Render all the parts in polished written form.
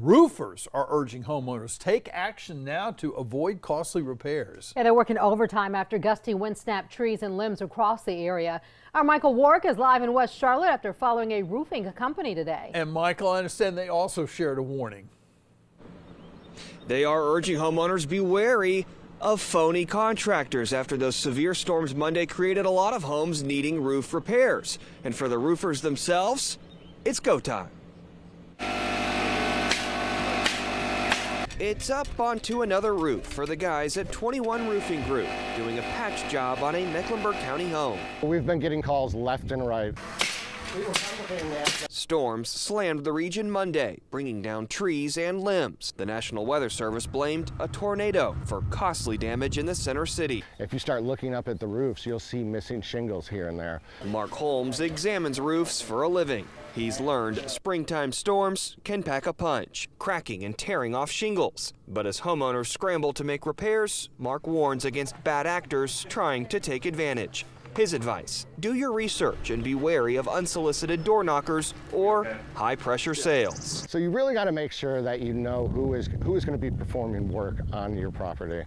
Roofers are urging homeowners take action now to avoid costly repairs. Yeah, they're working overtime after gusty wind snapped trees and limbs across the area. Our Michael Warwick is live in West Charlotte after following a roofing company today. And Michael, I understand they also shared a warning. They are urging homeowners be wary of phony contractors after those severe storms Monday created a lot of homes needing roof repairs. And for the roofers themselves, it's go time. It's up onto another roof for the guys at 21 Roofing Group doing a patch job on a Mecklenburg County home. We've been getting calls left and right. Storms slammed the region Monday, bringing down trees and limbs. The National Weather Service blamed a tornado for costly damage in the center city. If you start looking up at the roofs, you'll see missing shingles here and there. Mark Holmes examines roofs for a living. He's learned springtime storms can pack a punch, cracking and tearing off shingles. But as homeowners scramble to make repairs, Mark warns against bad actors trying to take advantage. His advice: do your research and be wary of unsolicited door knockers or high-pressure sales. So you really got to make sure that you know who is going to be performing work on your property.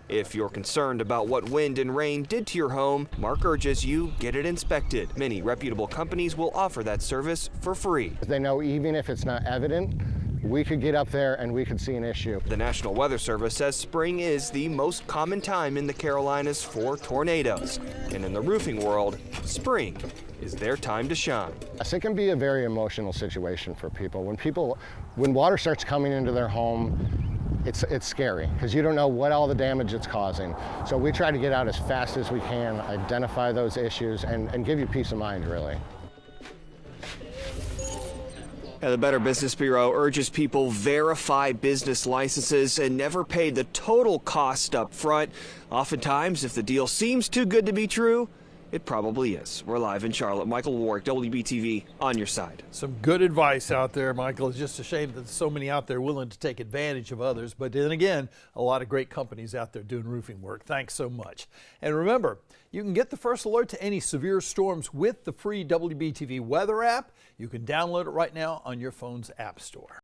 If you're concerned about what wind and rain did to your home, Mark urges you get it inspected. Many reputable companies will offer that service for free. They know even if it's not evident, we could get up there and we could see an issue. The National Weather Service says spring is the most common time in the Carolinas for tornadoes. And in the roofing world, spring is their time to shine. It can be a very emotional situation for people. When water starts coming into their home, it's scary because you don't know what all the damage it's causing. So we try to get out as fast as we can, identify those issues, and give you peace of mind, really. The Better Business Bureau urges people verify business licenses and never pay the total cost up front. Oftentimes, if the deal seems too good to be true, it probably is. We're live in Charlotte. Michael Warwick, WBTV, on your side. Some good advice out there, Michael. It's just a shame that there's so many out there willing to take advantage of others. But then again, a lot of great companies out there doing roofing work. Thanks so much. And remember, you can get the first alert to any severe storms with the free WBTV weather app. You can download it right now on your phone's app store.